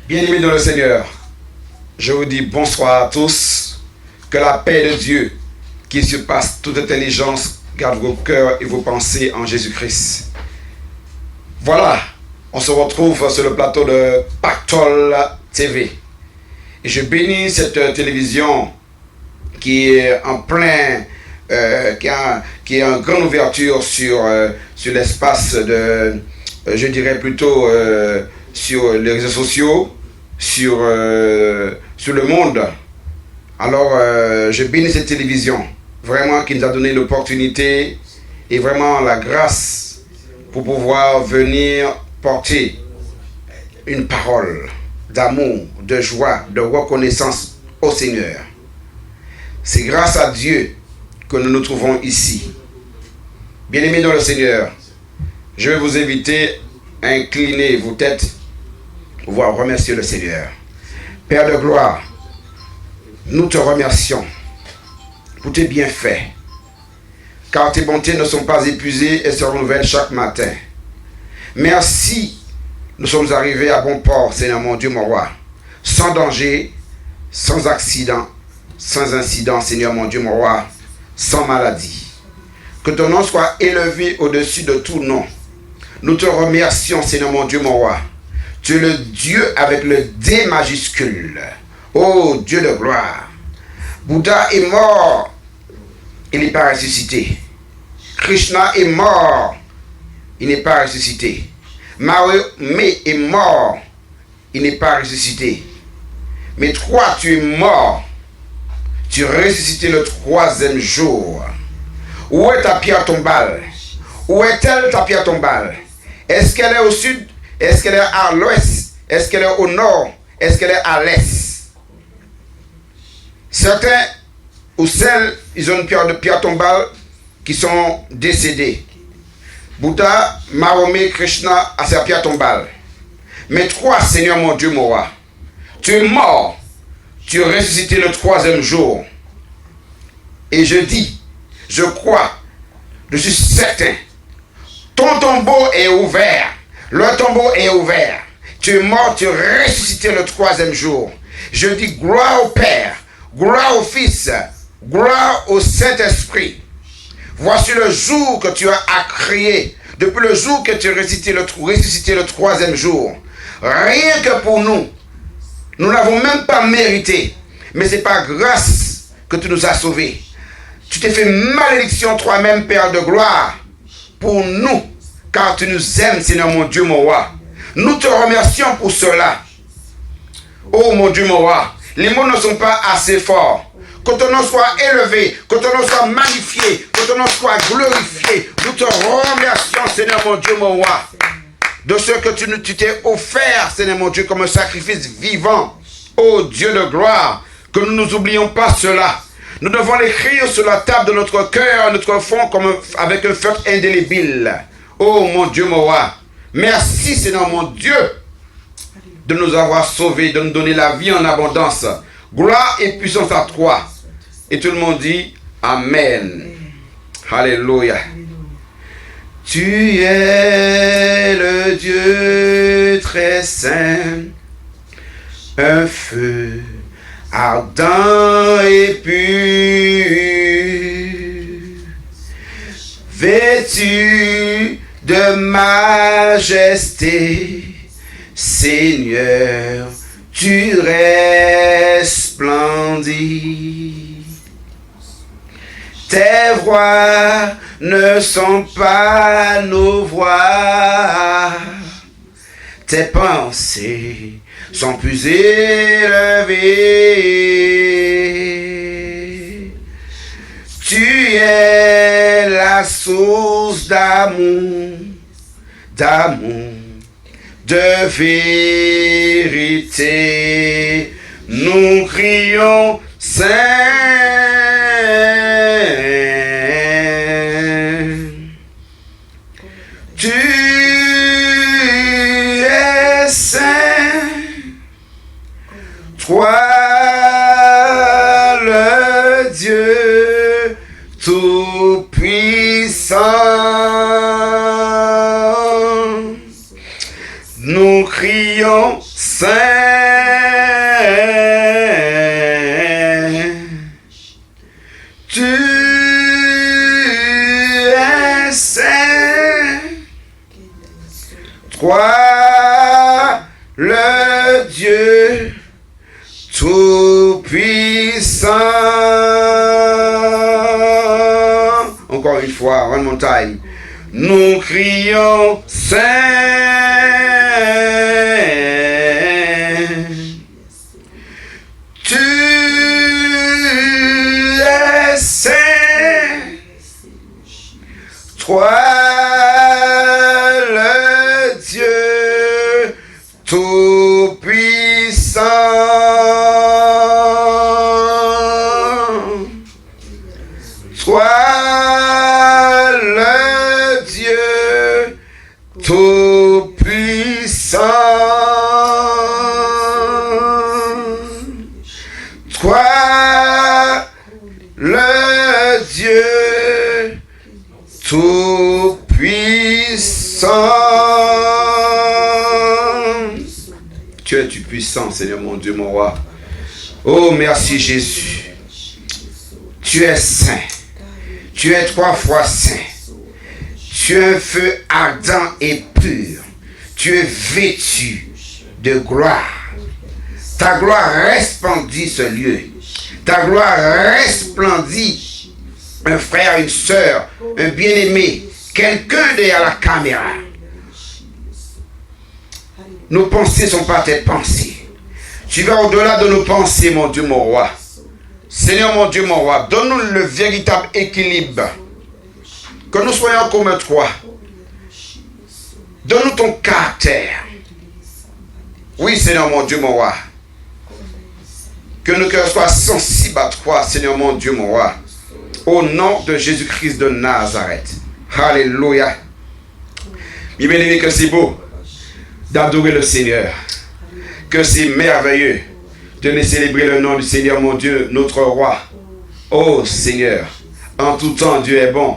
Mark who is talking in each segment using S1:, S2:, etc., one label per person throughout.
S1: Bien-aimés dans le Seigneur, je vous dis bonsoir à tous. Que la paix de Dieu, qui surpasse toute intelligence, garde vos cœurs et vos pensées en Jésus-Christ. Voilà, on se retrouve sur le plateau de Pactole TV. Et je bénis cette télévision qui est en plein, qui est en grande ouverture sur l'espace de, je dirais plutôt sur les réseaux sociaux, sur le monde. Alors, je bénis cette télévision, vraiment, qui nous a donné l'opportunité et vraiment la grâce pour pouvoir venir porter une parole d'amour, de joie, de reconnaissance au Seigneur. C'est grâce à Dieu que nous nous trouvons ici. Bien-aimés dans le Seigneur, je vais vous inviter à incliner vos têtes pour pouvoir remercier le Seigneur. Père de gloire, nous te remercions pour tes bienfaits, car tes bontés ne sont pas épuisées et se renouvellent chaque matin. Merci, nous sommes arrivés à bon port, Seigneur mon Dieu, mon roi, sans danger, sans accident, sans incident, Seigneur mon Dieu, mon roi, sans maladie. Que ton nom soit élevé au-dessus de tout nom. Nous te remercions, Seigneur mon Dieu, mon roi. Tu es le Dieu avec le D majuscule. Ô Dieu de gloire. Bouddha est mort, il n'est pas ressuscité. Krishna est mort, il n'est pas ressuscité. Mahomet est mort, il n'est pas ressuscité. Mais toi, tu es mort. Tu es ressuscité le troisième jour. Où est ta pierre tombale? Où est-elle, ta pierre tombale? Est-ce qu'elle est au sud? Est-ce qu'elle est à l'ouest? Est-ce qu'elle est au nord? Est-ce qu'elle est à l'est? Certains ou celles, ils ont une pierre tombale qui sont décédés. Bouddha, Mahomet, Krishna a sa pierre tombale. Mais toi, Seigneur mon Dieu, mon roi, tu es mort. Tu es ressuscité le troisième jour. Et je dis, je crois, je suis certain, ton tombeau est ouvert. Le tombeau est ouvert. Tu es mort, tu es ressuscité le troisième jour. Je dis gloire au Père, gloire au Fils, gloire au Saint-Esprit. Voici le jour que tu as créé, depuis le jour que tu as ressuscité le troisième jour. Rien que pour nous, nous n'avons même pas mérité, mais c'est par grâce que tu nous as sauvés. Tu t'es fait malédiction toi-même, Père de gloire, pour nous, car tu nous aimes, Seigneur mon Dieu, mon roi. Nous te remercions pour cela. Oh mon Dieu, mon roi, les mots ne sont pas assez forts. Que ton nom soit élevé, que ton nom soit magnifié, que ton nom soit glorifié. Nous te remercions, Seigneur mon Dieu, mon roi, de ce que tu t'es offert, Seigneur mon Dieu, comme un sacrifice vivant. Oh Dieu de gloire, que nous ne nous oublions pas cela. Nous devons l'écrire sur la table de notre cœur, notre front, comme avec un feu indélébile. Oh mon Dieu, mon roi, merci Seigneur mon Dieu de nous avoir sauvés, de nous donner la vie en abondance. Gloire et puissance à toi. Et tout le monde dit Amen. Alléluia. Tu es le Dieu très saint, un feu ardent et pur, vêtu de majesté, Seigneur, tu resplendis. Tes voix ne sont pas nos voix, tes pensées sont plus élevées. Tu es la source d'amour, de vérité. Nous crions Saint. Tu es saint, toi le Dieu tout-puissant. Nous crions Saint. Tout-Puissant. Encore une fois, one more time. Nous crions Saint. Tu es saint. Toi le Dieu Tout-Puissant. Toi le Dieu Tout-Puissant. Toi le Dieu Tout-Puissant. Tu es tout-puissant, Seigneur mon Dieu, mon roi. Oh, merci Jésus. Tu es saint. Tu es 3 fois saint. Tu es un feu ardent et pur. Tu es vêtu de gloire. Ta gloire resplendit ce lieu. Ta gloire resplendit un frère, une sœur, un bien-aimé, quelqu'un derrière la caméra. Nos pensées ne sont pas tes pensées. Tu vas au-delà de nos pensées, mon Dieu, mon roi. Seigneur, mon Dieu, mon roi, donne-nous le véritable équilibre. Que nous soyons comme toi. Donne-nous ton caractère. Oui, Seigneur, mon Dieu, mon roi. Que nos cœurs soient sensibles à toi, Seigneur, mon Dieu, mon roi. Au nom de Jésus-Christ de Nazareth. Alléluia. Bien-aimé, que c'est beau d'adorer le Seigneur. Que c'est merveilleux de les célébrer le nom du Seigneur, mon Dieu, notre roi. Oh Seigneur, en tout temps, Dieu est bon.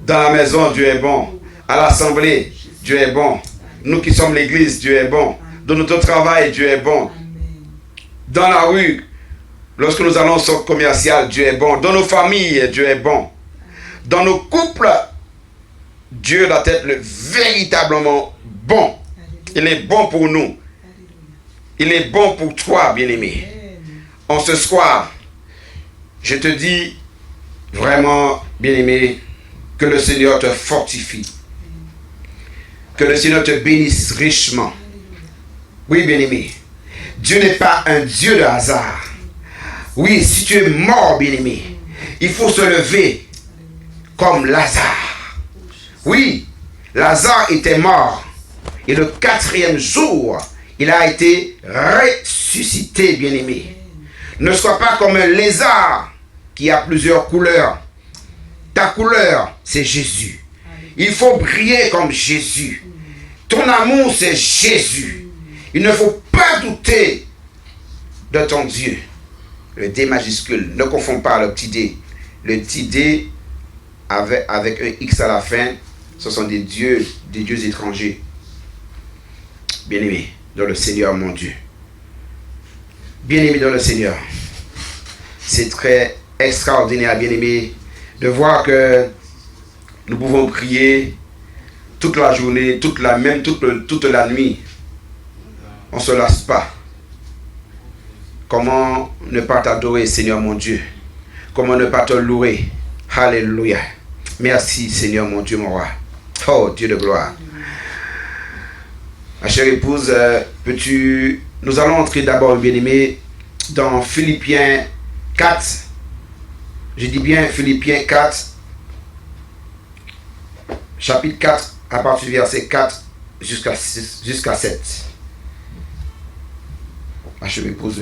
S1: Dans la maison, Dieu est bon. À l'assemblée, Dieu est bon. Nous qui sommes l'église, Dieu est bon. Dans notre travail, Dieu est bon. Dans la rue, lorsque nous allons au centre commercial, Dieu est bon. Dans nos familles, Dieu est bon. Dans nos couples, Dieu doit être véritablement bon. Il est bon pour nous. Il est bon pour toi, bien-aimé. En ce soir, je te dis vraiment, bien-aimé, que le Seigneur te fortifie. Que le Seigneur te bénisse richement. Oui, bien-aimé. Dieu n'est pas un Dieu de hasard. Oui, si tu es mort, bien-aimé, il faut se lever comme Lazare. Oui, Lazare était mort. Et le 4e jour, il a été ressuscité, bien-aimé. Ne sois pas comme un lézard qui a plusieurs couleurs. Ta couleur, c'est Jésus. Il faut briller comme Jésus. Ton amour, c'est Jésus. Il ne faut pas douter de ton Dieu. Le D majuscule, ne confonds pas le petit D. Le petit D avec un X à la fin, ce sont des dieux étrangers. Bien-aimé dans le Seigneur, mon Dieu. Bien-aimé dans le Seigneur. C'est très extraordinaire, bien-aimé, de voir que nous pouvons prier toute la journée, toute la nuit. On ne se lasse pas. Comment ne pas t'adorer, Seigneur mon Dieu? Comment ne pas te louer? Alléluia. Merci, Seigneur mon Dieu, mon roi. Oh, Dieu de gloire. Ma chère épouse, nous allons entrer d'abord, bien-aimé, dans Philippiens 4. Je dis bien Philippiens 4, chapitre 4, à partir du verset 4 jusqu'à 7. Ma chère épouse,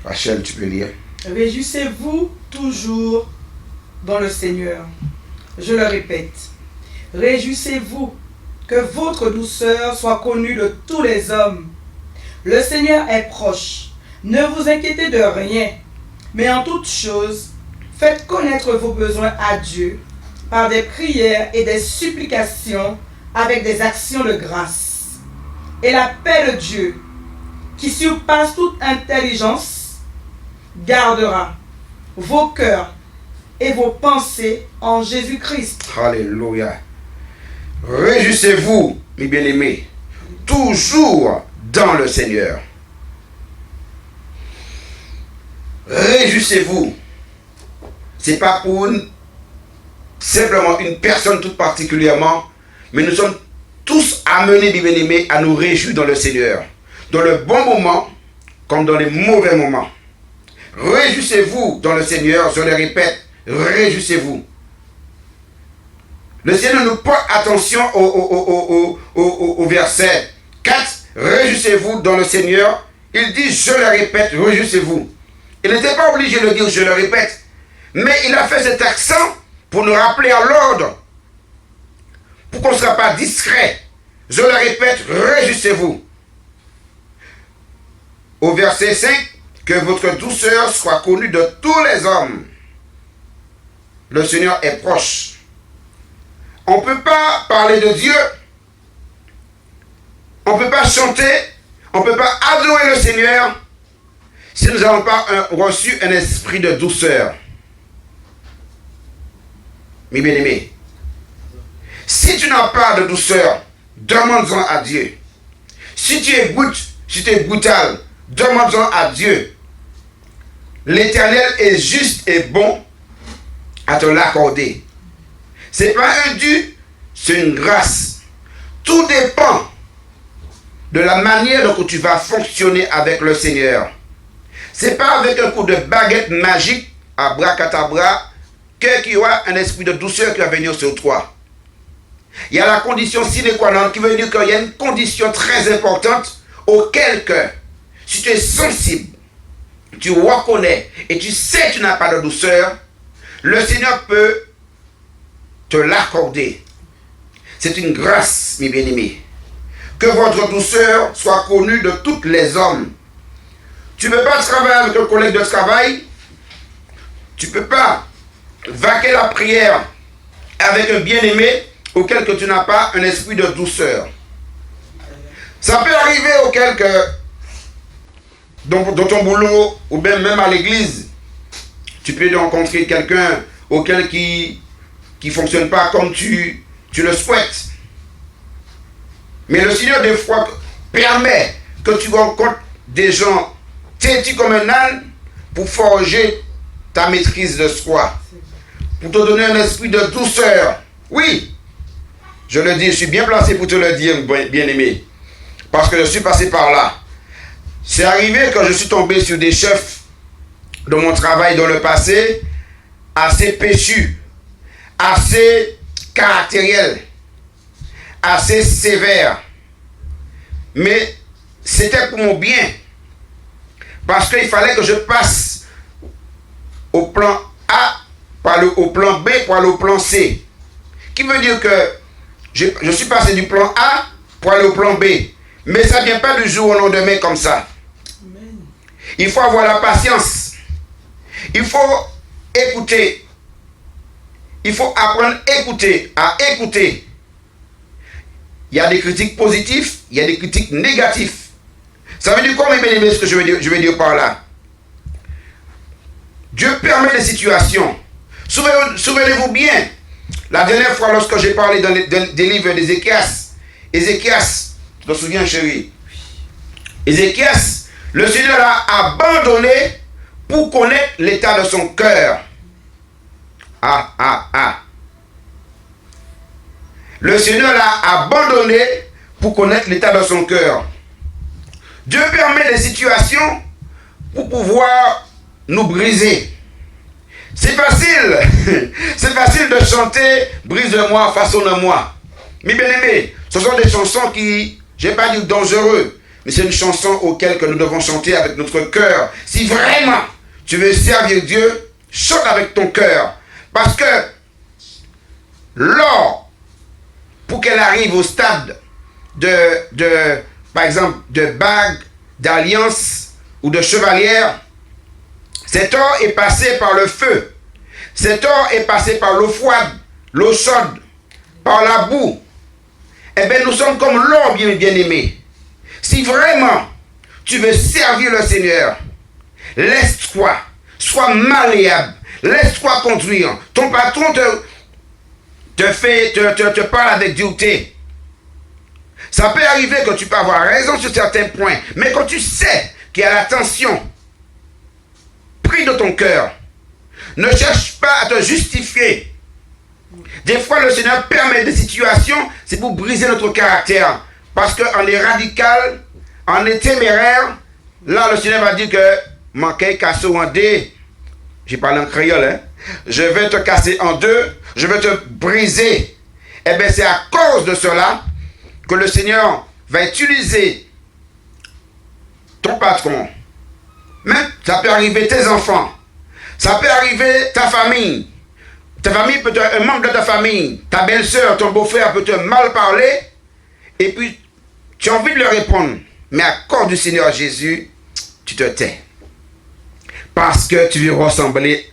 S1: Rachel, tu peux lire.
S2: Réjouissez-vous toujours dans le Seigneur. Je le répète. Réjouissez-vous, que votre douceur soit connue de tous les hommes. Le Seigneur est proche. Ne vous inquiétez de rien, mais en toutes choses, faites connaître vos besoins à Dieu par des prières et des supplications avec des actions de grâce. Et la paix de Dieu, qui surpasse toute intelligence, gardera vos cœurs et vos pensées en Jésus-Christ.
S1: Alléluia. Réjouissez-vous, mes bien-aimés, toujours dans le Seigneur. réjouissez-vous. Ce n'est pas pour simplement une personne toute particulièrement, mais nous sommes tous amenés, bien-aimés, à nous réjouir dans le Seigneur. Dans le bon moment, comme dans les mauvais moments. Réjouissez-vous dans le Seigneur, je le répète, réjouissez-vous. Le Seigneur nous porte attention au verset 4. Réjouissez-vous dans le Seigneur. Il dit, je le répète, réjouissez-vous. Il n'était pas obligé de dire, je le répète. Mais il a fait cet accent pour nous rappeler à l'ordre. Pour qu'on ne soit pas discret. Je le répète, réjouissez-vous. Au verset 5, que votre douceur soit connue de tous les hommes. Le Seigneur est proche. On ne peut pas parler de Dieu. On ne peut pas chanter. On ne peut pas adorer le Seigneur si nous n'avons pas reçu un esprit de douceur. Mes bien-aimés, si tu n'as pas de douceur, demande-en à Dieu. Si tu es brutal, demande-en à Dieu. L'Éternel est juste et bon à te l'accorder. Ce n'est pas un dû, c'est une grâce. Tout dépend de la manière dont tu vas fonctionner avec le Seigneur. Ce n'est pas avec un coup de baguette magique, abracadabra, qu'il y aura un esprit de douceur qui va venir sur toi. Il y a la condition sine qua non qui veut dire qu'il y a une condition très importante auquel que, si tu es sensible, tu reconnais et tu sais que tu n'as pas de douceur, le Seigneur peut te l'accorder. C'est une grâce, mes bien-aimés. Que votre douceur soit connue de tous les hommes. Tu ne peux pas travailler avec un collègue de travail. Tu ne peux pas vaquer la prière avec un bien-aimé auquel que tu n'as pas un esprit de douceur. Ça peut arriver auquel que dans ton boulot ou bien même à l'église, tu peux rencontrer quelqu'un auquel qui fonctionne pas comme tu le souhaites. Mais le Seigneur des fois permet que tu rencontres des gens têtus comme un âne pour forger ta maîtrise de soi. Pour te donner un esprit de douceur. Oui, je le dis, je suis bien placé pour te le dire, bien-aimé. Parce que je suis passé par là. C'est arrivé quand je suis tombé sur des chefs de mon travail dans le passé, assez péchus, assez caractériels, assez sévères. Mais c'était pour mon bien. Parce qu'il fallait que je passe au plan A, au plan B, pour aller au plan C. Qui veut dire que je suis passé du plan A pour aller au plan B. Mais ça ne vient pas du jour au lendemain comme ça. Amen. Il faut avoir la patience. Il faut écouter. Il faut apprendre à écouter. Il y a des critiques positives, il y a des critiques négatives. Ça veut dire quoi, mes bien-aimés, ce que je veux dire par là? Dieu permet des situations. Souvenez-vous bien, la dernière fois lorsque j'ai parlé des livres d'Ézéchias, tu te souviens, chérie? Ézéchias, le Seigneur l'a abandonné pour connaître l'état de son cœur. Le Seigneur l'a abandonné pour connaître l'état de son cœur. Dieu permet des situations pour pouvoir nous briser. C'est facile. C'est facile de chanter « Brise-moi, façonne-moi ». Mais bien aimé, ce sont des chansons qui, je ne vais pas dire dangereux, mais c'est une chanson auquel que nous devons chanter avec notre cœur. Si vraiment tu veux servir Dieu, chante avec ton cœur. Parce que l'or, pour qu'elle arrive au stade par exemple, de bague, d'alliance ou de chevalière, cet or est passé par le feu. Cet or est passé par l'eau froide, l'eau chaude, par la boue. Eh bien, nous sommes comme l'or, bien aimé. Si vraiment tu veux servir le Seigneur, laisse-toi, sois malléable, laisse-toi conduire. Ton patron te parle avec dureté. Ça peut arriver que tu peux avoir raison sur certains points, mais quand tu sais qu'il y a la tension, prie vide de ton cœur. Ne cherche pas à te justifier. Des fois, le Seigneur permet des situations, c'est pour briser notre caractère. Parce qu'on est radical, on est téméraire. Là, le Seigneur va dire que, manquez casse en deux. J'ai parlé en créole, hein. Je vais te casser en deux, je vais te briser. Eh bien, c'est à cause de cela que le Seigneur va utiliser ton patron. Même, ça peut arriver tes enfants. Ça peut arriver ta famille. Ta famille peut être un membre de ta famille. Ta belle-sœur, ton beau-frère peut te mal parler. Et puis, tu as envie de leur répondre. Mais à cause du Seigneur Jésus, tu te tais. Parce que tu veux ressembler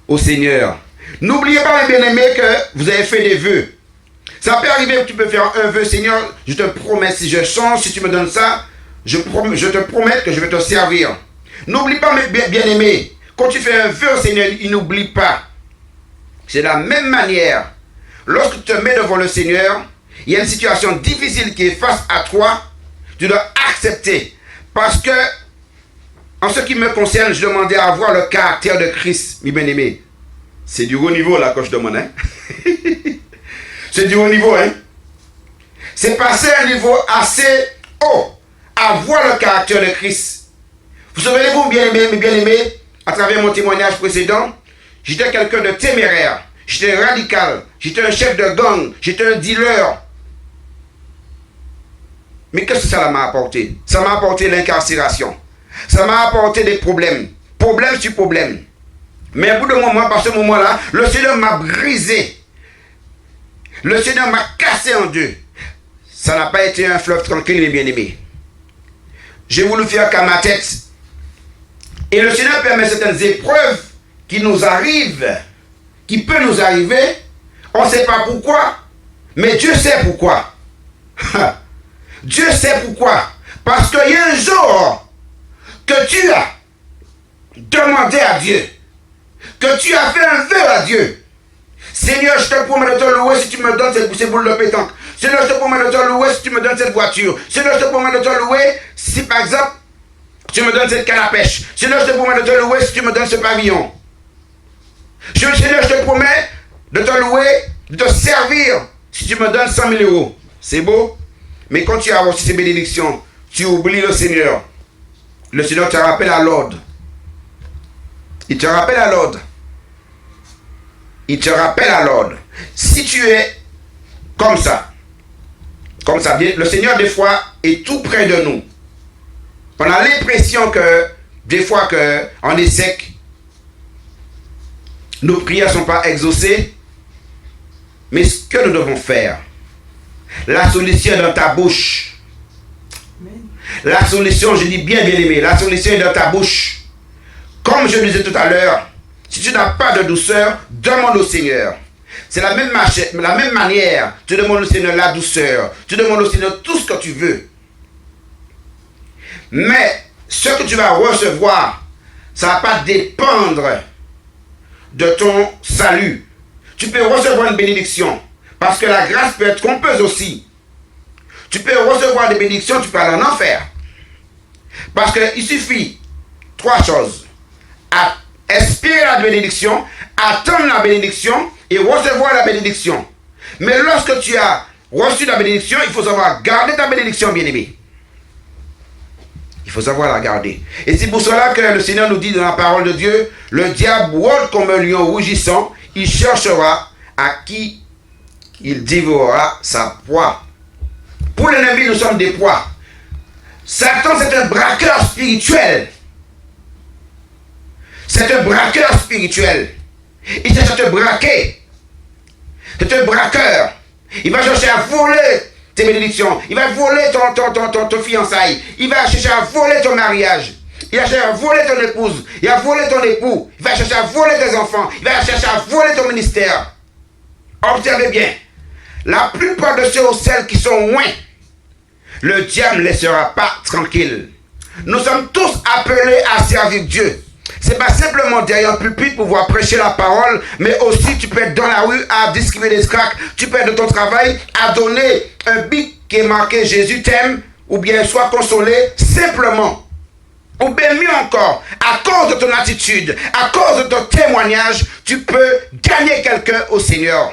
S1: au Seigneur. N'oubliez pas, mes bien-aimés, que vous avez fait des vœux. Ça peut arriver que tu peux faire un vœu. Seigneur, je te promets, si je change, si tu me donnes ça, je te promets que je vais te servir. N'oublie pas, mes bien-aimés, quand tu fais un vœu au Seigneur, il n'oublie pas. C'est de la même manière. Lorsque tu te mets devant le Seigneur, il y a une situation difficile qui est face à toi, tu dois accepter. Parce que, en ce qui me concerne, je demandais à avoir le caractère de Christ, mes bien-aimés. C'est du haut niveau là que je demande, hein. C'est du haut niveau, hein. C'est passer à un niveau assez haut, avoir le caractère de Christ. Vous souvenez-vous, bien-aimés, mes bien-aimés, à travers mon témoignage précédent, j'étais quelqu'un de téméraire, j'étais radical, j'étais un chef de gang, j'étais un dealer. Mais qu'est-ce que ça m'a apporté? Ça m'a apporté l'incarcération. Ça m'a apporté des problèmes. Problème sur problème. Mais au bout d'un moment, par ce moment-là, le Seigneur m'a brisé. Le Seigneur m'a cassé en deux. Ça n'a pas été un fleuve tranquille, mes bien-aimés. J'ai voulu faire qu'à ma tête. Et le Seigneur permet certaines épreuves qui nous arrivent, qui peuvent nous arriver. On ne sait pas pourquoi, mais Dieu sait pourquoi. Dieu sait pourquoi. Parce qu'il y a un jour que tu as demandé à Dieu, que tu as fait un vœu à Dieu. Seigneur, je te promets de te louer si tu me donnes ces boules de pétanque. Seigneur, je te promets de te louer si tu me donnes cette voiture. Seigneur, je te promets de te louer si par exemple tu me donnes cette canne à pêche. Seigneur, je te promets de te louer si tu me donnes ce pavillon. Seigneur, je te promets de te louer, de te servir si tu me donnes 100 000 euros. C'est beau? Mais quand tu as reçu ces bénédictions, tu oublies le Seigneur. Le Seigneur te rappelle à l'ordre. Il te rappelle à l'ordre. Il te rappelle à l'ordre. Si tu es comme ça, le Seigneur des fois est tout près de nous. On a l'impression que des fois qu'on est sec, nos prières ne sont pas exaucées. Mais ce que nous devons faire, la solution est dans ta bouche. La solution, je dis bien aimé, la solution est dans ta bouche. Comme je le disais tout à l'heure, si tu n'as pas de douceur, demande au Seigneur. C'est la même manière. Tu demandes au Seigneur la douceur. Tu demandes au Seigneur tout ce que tu veux. Mais ce que tu vas recevoir, ça ne va pas dépendre de ton salut. Tu peux recevoir une bénédiction. Parce que la grâce peut être trompeuse aussi. Tu peux recevoir des bénédictions, tu peux aller en enfer. Parce qu'il suffit 3 choses. Espérer la bénédiction, attendre la bénédiction et recevoir la bénédiction. Mais lorsque tu as reçu la bénédiction, il faut savoir garder ta bénédiction, bien-aimé. Il faut savoir la garder. Et c'est pour cela que le Seigneur nous dit dans la parole de Dieu, le diable rôde comme un lion rugissant, il cherchera à qui il dévorera sa proie. Pour l'ennemi, nous sommes des proies. Satan, c'est un braqueur spirituel. C'est un braqueur spirituel. Il cherche à te braquer. C'est un braqueur. Il va chercher à voler tes bénédictions. Il va voler ton fiançailles. Il va chercher à voler ton mariage. Il va chercher à voler ton épouse. Il va voler ton époux. Il va chercher à voler tes enfants. Il va chercher à voler ton ministère. Observez bien. La plupart de ceux ou celles qui sont loin, le diable ne laissera pas tranquille. Nous sommes tous appelés à servir Dieu. C'est pas simplement derrière un pupitre pour pouvoir prêcher la parole, mais aussi tu peux être dans la rue à distribuer des tracts, tu peux être dans ton travail à donner un bic qui est marqué Jésus t'aime, ou bien sois consolé simplement. ou bien mieux encore, à cause de ton attitude, à cause de ton témoignage, tu peux gagner quelqu'un au Seigneur.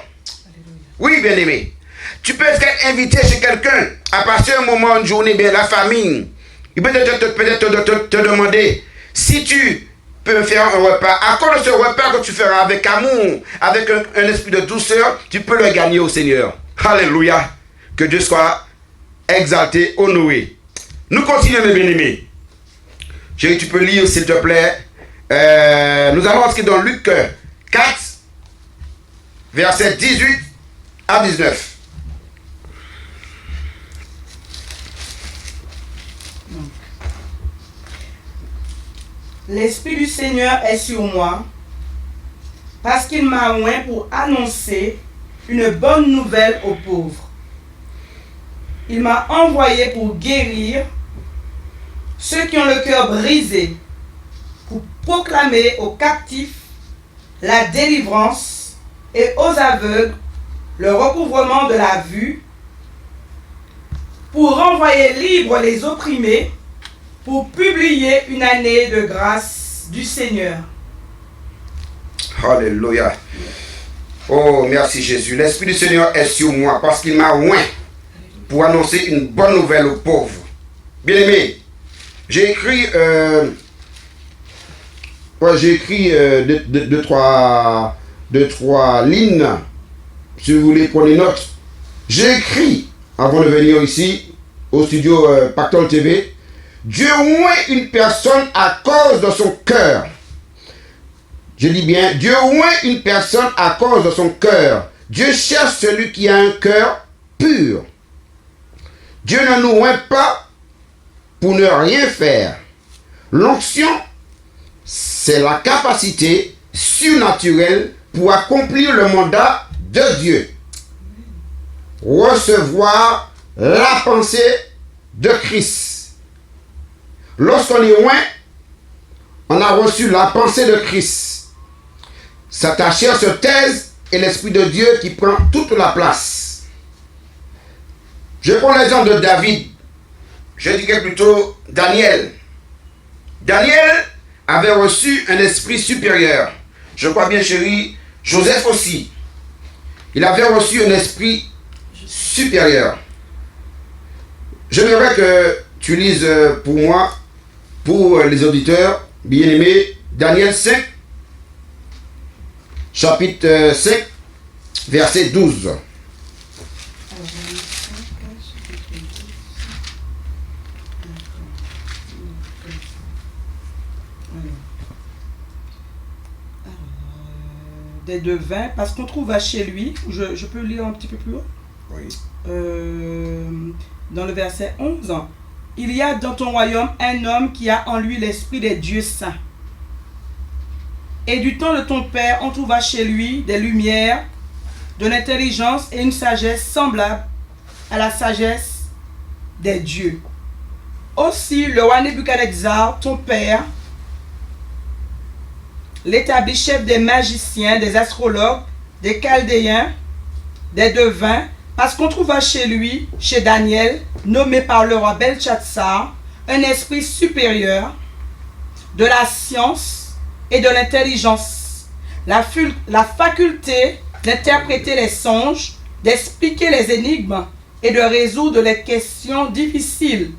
S1: Oui, bien-aimé. Tu peux être invité chez quelqu'un à passer un moment, une journée, bien la famille. Il peut peut-être te demander si tu peux faire un repas. À cause de ce repas que tu feras avec amour, avec un esprit de douceur, tu peux le gagner au Seigneur. Alléluia. Que Dieu soit exalté, honoré. Nous continuons, mes bien-aimés. Chérie, tu peux lire, s'il te plaît. Nous allons inscrire dans Luc 4, versets 18 à 19.
S2: L'Esprit du Seigneur est sur moi, parce qu'il m'a oint pour annoncer une bonne nouvelle aux pauvres. Il m'a envoyé pour guérir ceux qui ont le cœur brisé, pour proclamer aux captifs la délivrance et aux aveugles le recouvrement de la vue, pour renvoyer libres les opprimés, pour publier une année de grâce du Seigneur.
S1: Alléluia. Oh, merci Jésus. L'Esprit du Seigneur est sur moi parce qu'il m'a oint pour annoncer une bonne nouvelle aux pauvres. Bien-aimé, j'ai écrit deux, trois lignes. Si vous voulez prendre des notes. J'ai écrit, avant de venir ici, au studio Pactole TV, Dieu oint une personne à cause de son cœur. Je dis bien, Dieu oint une personne à cause de son cœur. Dieu cherche celui qui a un cœur pur. Dieu ne nous oint pas pour ne rien faire. L'onction, c'est la capacité surnaturelle pour accomplir le mandat de Dieu. Recevoir la pensée de Christ. Lorsqu'on est oint, on a reçu la pensée de Christ. Sa chair se taise et l'Esprit de Dieu qui prend toute la place. Je prends l'exemple de David. Je dirais plutôt Daniel. Daniel avait reçu un esprit supérieur. Je crois bien, chérie, Joseph aussi. Il avait reçu un esprit supérieur. J'aimerais que tu lises pour moi, pour les auditeurs, bien-aimés, Daniel 5, chapitre 5, verset 12.
S2: Des devins, parce qu'on trouve chez lui, je peux lire un petit peu plus haut.
S1: Oui.
S2: Dans le verset 11, il y a dans ton royaume un homme qui a en lui l'esprit des dieux saints. Et du temps de ton père, on trouva chez lui des lumières, de l'intelligence et une sagesse semblable à la sagesse des dieux. Aussi, le roi Nebuchadnezzar, ton père, l'établit chef des magiciens, des astrologues, des chaldéens, des devins, parce qu'on trouva chez lui, chez Daniel, nommé par le roi Belchatsar, un esprit supérieur de la science et de l'intelligence, la faculté d'interpréter les songes, d'expliquer les énigmes et de résoudre les questions difficiles.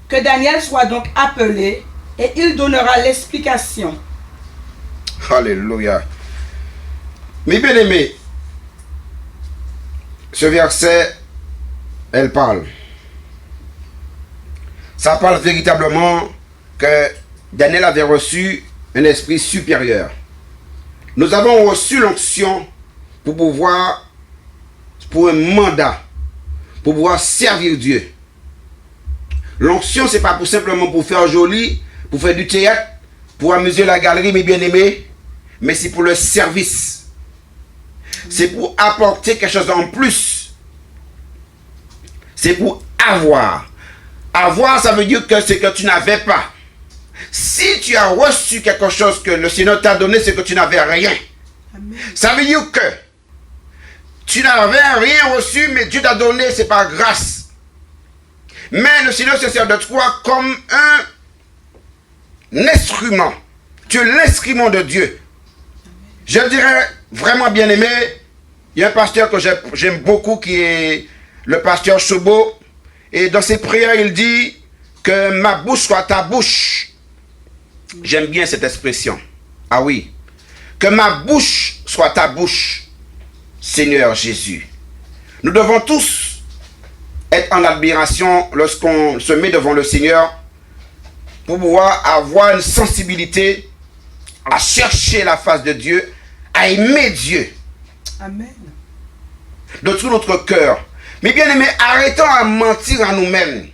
S2: Que Daniel soit donc appelé et il donnera l'explication.
S1: Alléluia. Mes bien-aimés, ce verset, elle parle. Ça parle véritablement que Daniel avait reçu un esprit supérieur. Nous avons reçu l'onction pour un mandat, pour pouvoir servir Dieu. L'onction, c'est pas simplement pour faire joli, pour faire du théâtre, pour amuser la galerie, mes bien-aimés, mais c'est pour le service. C'est pour apporter quelque chose en plus. C'est pour avoir. Avoir, ça veut dire que c'est que tu n'avais pas. Si tu as reçu quelque chose que le Seigneur t'a donné, c'est que tu n'avais rien.
S2: Amen.
S1: Ça veut dire que tu n'avais rien reçu, mais Dieu t'a donné, c'est par grâce. Mais le Seigneur se sert de toi comme instrument. Tu es l'instrument de Dieu. Je dirais vraiment bien aimé, il y a un pasteur que j'aime beaucoup qui est le pasteur Chobo. Et dans ses prières, il dit que ma bouche soit ta bouche. J'aime bien cette expression. Ah oui. Que ma bouche soit ta bouche, Seigneur Jésus. Nous devons tous être en admiration lorsqu'on se met devant le Seigneur pour pouvoir avoir une sensibilité à chercher la face de Dieu, à aimer Dieu.
S2: Amen.
S1: De tout notre cœur. Mais bien aimé, arrêtons à mentir à nous-mêmes.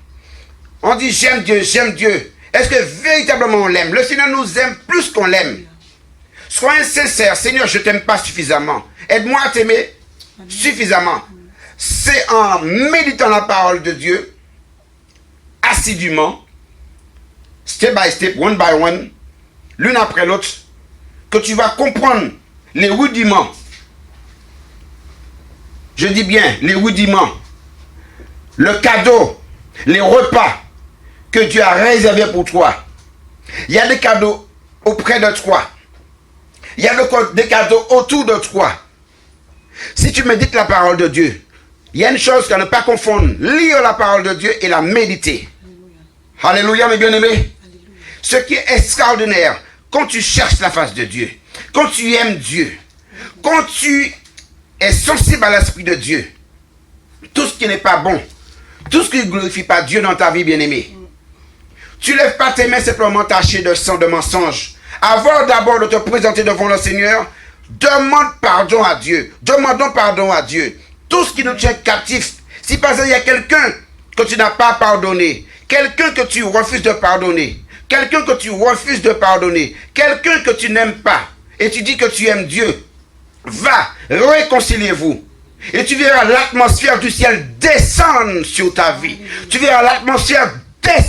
S1: On dit j'aime Dieu, j'aime Dieu. Est-ce que véritablement on l'aime? Le Seigneur nous aime plus qu'on l'aime. Soyez sincères, Seigneur, je ne t'aime pas suffisamment. Aide-moi à t'aimer suffisamment. C'est en méditant la parole de Dieu, assidûment, step by step, one by one, l'une après l'autre, que tu vas comprendre les rudiments. Je dis bien, les rudiments, le cadeau, les repas que Dieu a réservés pour toi. Il y a des cadeaux auprès de toi. Il y a des cadeaux autour de toi. Si tu médites la parole de Dieu, il y a une chose qu'à ne pas confondre, lire la parole de Dieu et la méditer. Alléluia, mes bien-aimés. Ce qui est extraordinaire, quand tu cherches la face de Dieu, quand tu aimes Dieu, quand tu es sensible à l'Esprit de Dieu, tout ce qui n'est pas bon, tout ce qui ne glorifie pas Dieu dans ta vie, bien-aimé, tu ne lèves pas tes mains simplement tachées de sang, de mensonges. Avant d'abord de te présenter devant le Seigneur, demande pardon à Dieu. Demandons pardon à Dieu. Tout ce qui nous tient captifs. Si par exemple il y a quelqu'un que tu n'as pas pardonné, quelqu'un que tu refuses de pardonner, quelqu'un que tu refuses de pardonner, quelqu'un que tu n'aimes pas, et tu dis que tu aimes Dieu, va, réconciliez-vous. Et tu verras l'atmosphère du ciel descendre sur ta vie. Tu verras l'atmosphère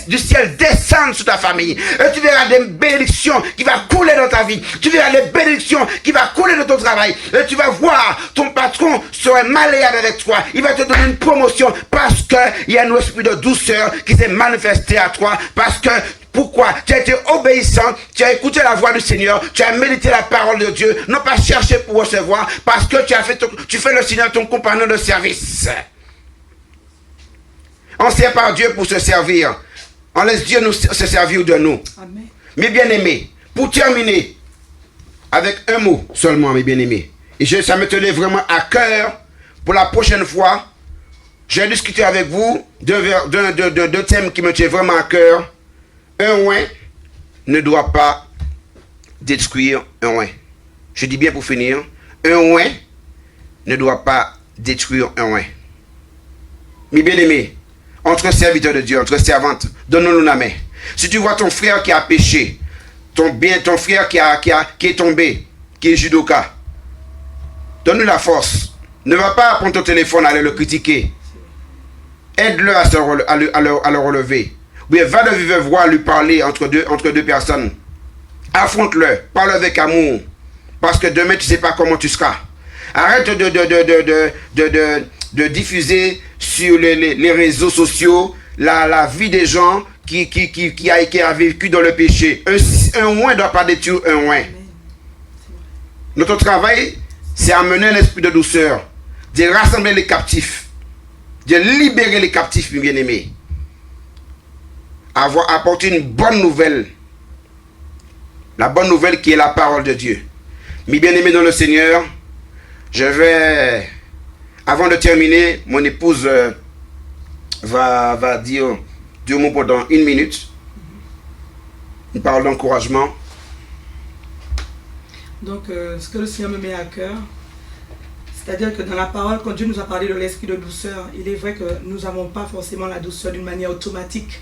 S1: du ciel descendre sur ta famille. Et tu verras des bénédictions qui vont couler dans ta vie. Tu verras des bénédictions qui vont couler dans ton travail. Et tu vas voir ton patron serait malléable avec toi. Il va te donner une promotion parce qu'il y a un esprit de douceur qui s'est manifesté à toi. Parce que pourquoi? Tu as été obéissant, tu as écouté la voix du Seigneur, tu as médité la parole de Dieu, non pas chercher pour recevoir, parce que tu fais le Seigneur ton compagnon de service. On sert par Dieu pour se servir. On laisse Dieu se servir de nous.
S2: Amen.
S1: Mes bien-aimés, pour terminer, avec un mot seulement, mes bien-aimés, et ça me tenait vraiment à cœur, pour la prochaine fois, j'ai discuté avec vous d'un thème qui me tient vraiment à cœur. Un oin ne doit pas détruire un oin. Je dis bien pour finir, un oin ne doit pas détruire un oin. Mes bien-aimés, entre serviteurs de Dieu, entre servantes, donne-nous la main. Si tu vois ton frère qui a péché, ton frère qui est tombé, qui est judoka, donne-lui la force. Ne va pas prendre ton téléphone, aller le critiquer. Aide-le à le relever. Ou bien va de vive voix lui parler entre deux personnes. Affronte-le, parle avec amour. Parce que demain, tu ne sais pas comment tu seras. Arrête de diffuser sur les réseaux sociaux la vie des gens qui a vécu dans le péché. Un oin ne doit pas détruire un oin. Notre travail, c'est amener un esprit de douceur, de rassembler les captifs, de libérer les captifs, mes bien-aimés. Avoir apporté une bonne nouvelle. La bonne nouvelle qui est la parole de Dieu. Mes bien-aimés dans le Seigneur, je vais, avant de terminer, mon épouse va dire deux mots pendant 1 minute. Une parole d'encouragement.
S2: Donc, ce que le Seigneur me met à cœur, c'est-à-dire que dans la parole, quand Dieu nous a parlé de l'esprit de douceur, il est vrai que nous n'avons pas forcément la douceur d'une manière automatique.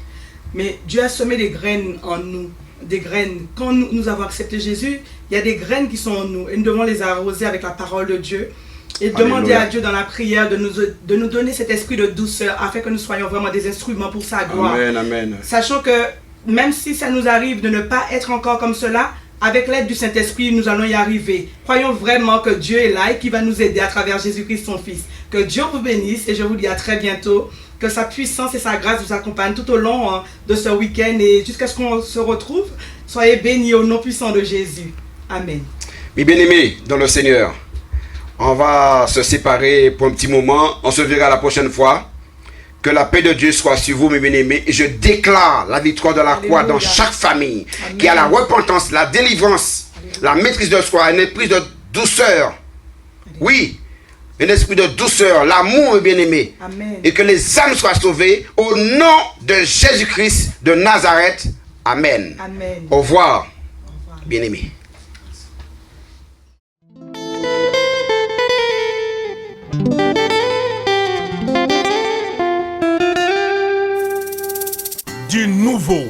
S2: Mais Dieu a semé des graines en nous, des graines. Quand nous avons accepté Jésus, il y a des graines qui sont en nous et nous devons les arroser avec la parole de Dieu et demander à Dieu dans la prière de nous donner cet esprit de douceur afin que nous soyons vraiment des instruments pour sa gloire.
S1: Amen, amen.
S2: Sachant que même si ça nous arrive de ne pas être encore comme cela, avec l'aide du Saint-Esprit, nous allons y arriver. Croyons vraiment que Dieu est là et qu'il va nous aider à travers Jésus-Christ, son Fils. Que Dieu vous bénisse et je vous dis à très bientôt. Que sa puissance et sa grâce vous accompagnent tout au long de ce week-end et jusqu'à ce qu'on se retrouve Soyez bénis au nom puissant de Jésus. Amen.
S1: Mes bien-aimés dans le Seigneur, on va se séparer pour un petit moment. On se verra la prochaine fois. Que la paix de Dieu soit sur vous, mes bien-aimés. Et je déclare la victoire de la croix dans chaque famille. Amen. Qui a la repentance, la délivrance, Alléluia. La maîtrise de soi, un esprit de douceur. Alléluia. Oui, un esprit de douceur, l'amour, mes bien-aimés. Et que les âmes soient sauvées au nom de Jésus-Christ de Nazareth. Amen.
S2: Amen.
S1: Au revoir, bien-aimés.
S3: Du nouveau.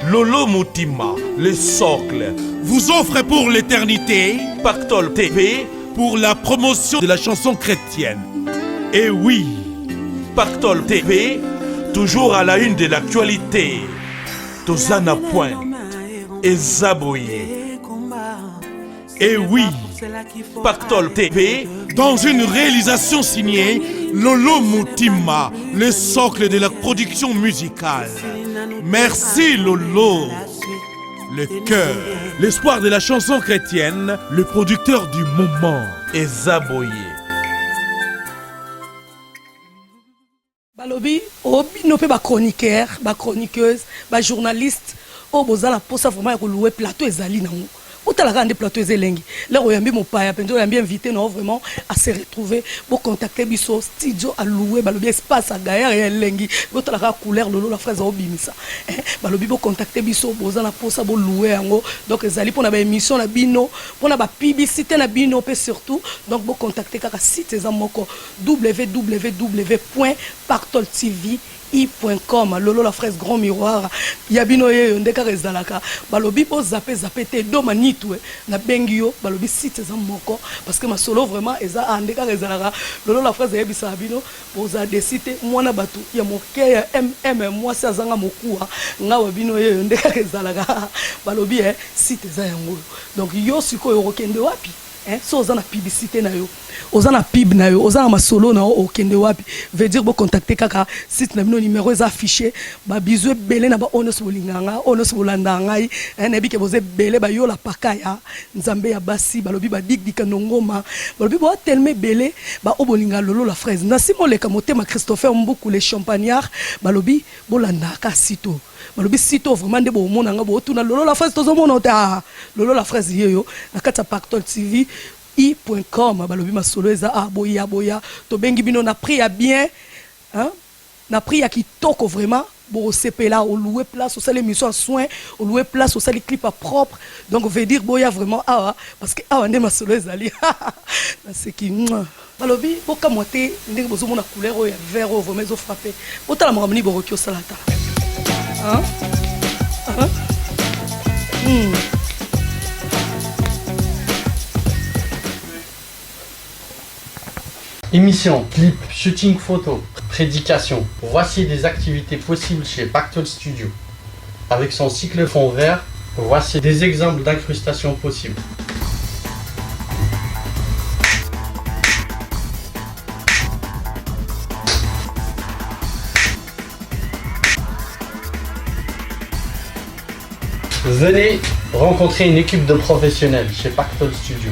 S3: Lolo Mutima, le socle, vous offre pour l'éternité Pactole TV pour la promotion de la chanson chrétienne. Et oui, Pactole TV, toujours à la une de l'actualité. Tozana Point et Zaboye. Et oui, Pactole TV, dans une réalisation signée Lolo Mutima, le socle de la production musicale. Merci Lolo. Le cœur, l'espoir de la chanson chrétienne, le producteur du moment, Ezaboye.
S4: Balobi, obino pe ba chroniqueur, ba chroniqueuse, ba journaliste, o bozala posa vraiment ko louer plateau ezali nango. Autant des plateaux élengi. Là, on a bien mon père, on a bien invité non vraiment à se retrouver pour contacter biso studio à louer, balobi espace à gaillard et élengi. Autant la couleur lolo la fraise au bimisa. Balobi pour contacter biso, boza la posa pour louer ango. Donc les alliés pour na émission na bino, pour na publicité na bino pe surtout. Donc pour contacter kaka site ezamoko www.pactoltv i.com lolo la fraise grand miroir yabino ye ndeka rezalaka balobi po zappé te do manitwe na bengio balobi site za moko parce que ma solo vraiment eza andeka rezalaka lolo la fraise yebisa bino poza de site mwana batu ya moke ya moi ça zanga mokuwa ngawa bino ye ndeka rezalaka balobi site za yango donc yo siko yo kende wapi so ozana publicité na yo ozana pib na yo ozana masolo na yo okende wapi veut dire bo contacter kaka site na bino numéro est affiché ba bizu belé na ba onos bolinganga onos bolanda ngai na bike boze belé ba yo la pakaya nzambe ya basi balobi ba dik dikanongoma balobi bo tellement belé ba obolinga lolo la fraise na simo le kamote ma Christopher Mbuku le champagnard balobi bolanda ka sito balobi sito vraiment de bo mona nga bo tuna lolo la fraise tozo mona ta lolo la fraise yeyo na kata Pactole TV i.com balobi masolo eza boya to bengi bino na prix ya bien hein na prix ya kitoko vraiment bo CP là au louer place au sale émission à soin au louer place au sale clip à propre donc on veut dire boya vraiment parce que ndé masolo ezali na ce qui balobi boka moté ndenge bozo mona couleur ya vert vraiment ezo frapper otala mamani borokio salata hein
S5: Émission, clip, shooting photo, prédication. Voici des activités possibles chez Pactole Studio. Avec son cycle fond vert, voici des exemples d'incrustations possibles. Venez rencontrer une équipe de professionnels chez Pactole Studio.